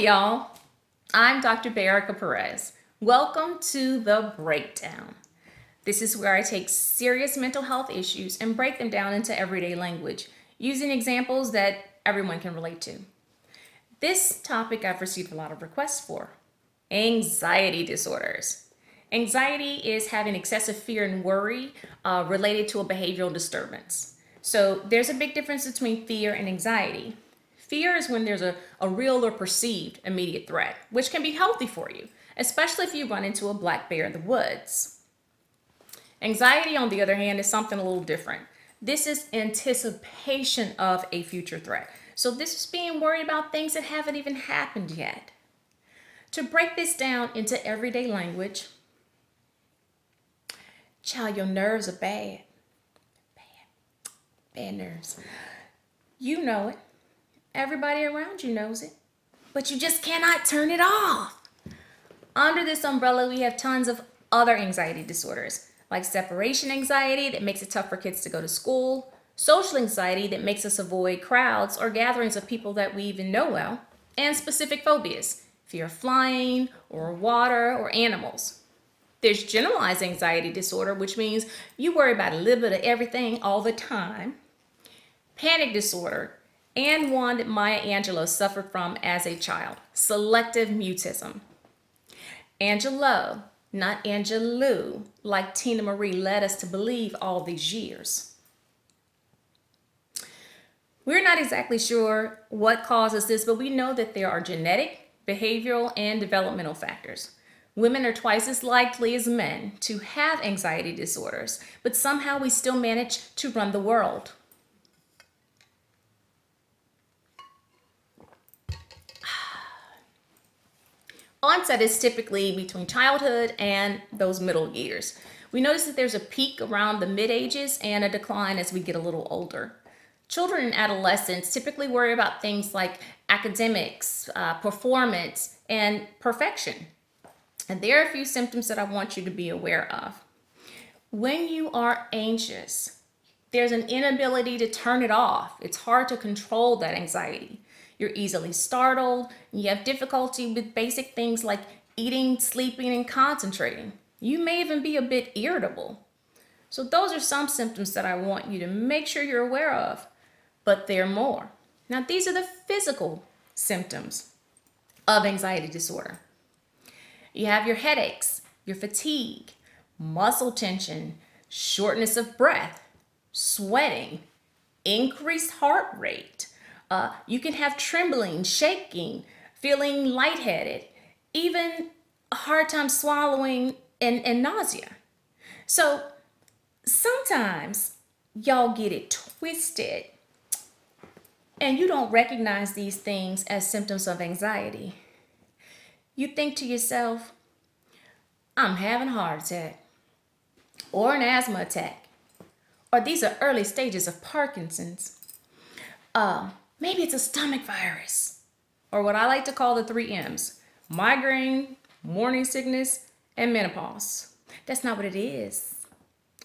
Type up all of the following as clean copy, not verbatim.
y'all. I'm Dr. Perez. Welcome to The Breakdown. This is where I take serious mental health issues and break them down into everyday language using examples that everyone can relate to. This topic I've received a lot of requests for. Anxiety disorders. Anxiety is having excessive fear and worry related to a behavioral disturbance. So there's a big difference between fear and anxiety. Fear is when there's a real or perceived immediate threat, which can be healthy for you, especially if you run into a black bear in the woods. Anxiety, on the other hand, is something a little different. This is anticipation of a future threat. So this is being worried about things that haven't even happened yet. To break this down into everyday language, child, your nerves are bad. Bad nerves. You know it. Everybody around you knows it. But you just cannot turn it off. Under this umbrella, we have tons of other anxiety disorders, like separation anxiety that makes it tough for kids to go to school, social anxiety that makes us avoid crowds or gatherings of people that we even know well, and specific phobias, fear of flying or water or animals. There's generalized anxiety disorder, which means you worry about a little bit of everything all the time. Panic disorder, and one that Maya Angelou suffered from as a child, selective mutism. Angelo, not Angelou, like Tina Marie led us to believe all these years. We're not exactly sure what causes this, but we know that there are genetic, behavioral, and developmental factors. Women are twice as likely as men to have anxiety disorders, but somehow we still manage to run the world. Onset is typically between childhood and those middle years. We notice that there's a peak around the mid-ages and a decline as we get a little older. Children and adolescents typically worry about things like academics, performance, and perfection. And there are a few symptoms that I want you to be aware of. When you are anxious, there's an inability to turn it off. It's hard to control that anxiety. You're easily startled. You have difficulty with basic things like eating, sleeping, and concentrating. You may even be a bit irritable. So those are some symptoms that I want you to make sure you're aware of, but there are more. Now, these are the physical symptoms of anxiety disorder. You have your headaches, your fatigue, muscle tension, shortness of breath, sweating, increased heart rate. You can have trembling, shaking, feeling lightheaded, even a hard time swallowing and nausea. So sometimes y'all get it twisted and you don't recognize these things as symptoms of anxiety. You think to yourself, I'm having a heart attack or an asthma attack, or these are early stages of Parkinson's. Maybe it's a stomach virus, or what I like to call the 3 M's: migraine, morning sickness, and menopause. That's not what it is.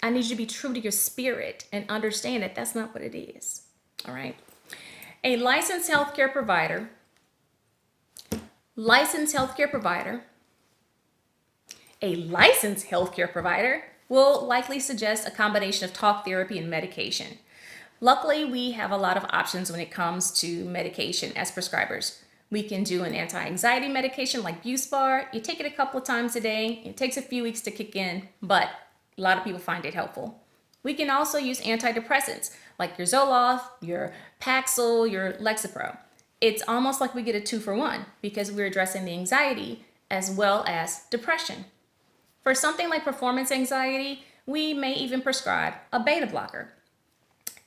I need you to be true to your spirit and understand that that's not what it is. All right. A licensed healthcare provider will likely suggest a combination of talk therapy and medication. Luckily, we have a lot of options when it comes to medication as prescribers. We can do an anti-anxiety medication like Buspar. You take it a couple of times a day. It takes a few weeks to kick in, but a lot of people find it helpful. We can also use antidepressants like your Zoloft, your Paxil, your Lexapro. It's almost like we get a 2-for-1 because we're addressing the anxiety as well as depression. For something like performance anxiety, we may even prescribe a beta blocker.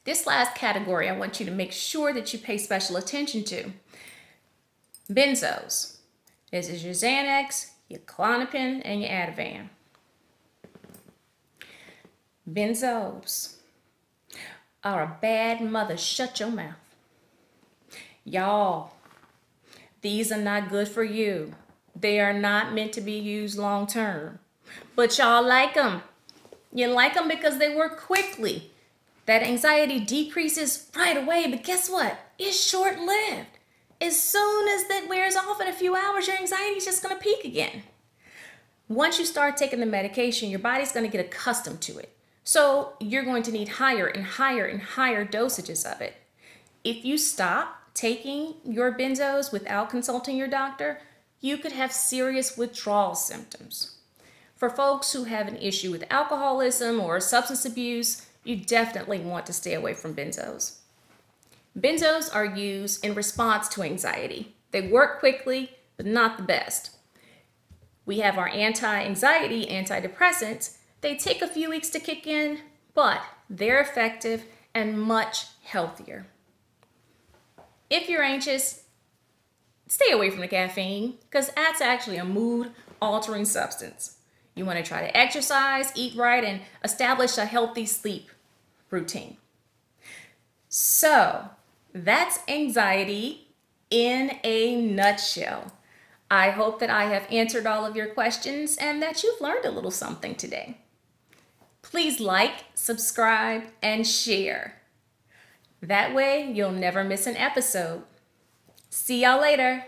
This last category I want you to make sure that you pay special attention to. Benzos. This is your Xanax, your Klonopin, and your Ativan. Benzos are a bad mother. Shut your mouth. Y'all, these are not good for you. They are not meant to be used long term. But y'all like them. You like them because they work quickly. That anxiety decreases right away, but guess what? It's short-lived. as soon as that wears off in a few hours, your anxiety is just going to peak again. Once you start taking the medication, your body's going to get accustomed to it. So you're going to need higher and higher and higher dosages of it. If you stop taking your benzos without consulting your doctor, you could have serious withdrawal symptoms. For folks who have an issue with alcoholism or substance abuse, you definitely want to stay away from benzos. Benzos are used in response to anxiety. They work quickly, but not the best. We have our anti-anxiety antidepressants. They take a few weeks to kick in, but they're effective and much healthier. If you're anxious, stay away from the caffeine because that's actually a mood-altering substance. You want to try to exercise, eat right, and establish a healthy sleep routine. So, that's anxiety in a nutshell. I hope that I have answered all of your questions and that you've learned a little something today. Please like, subscribe, and share. That way, you'll never miss an episode. See y'all later.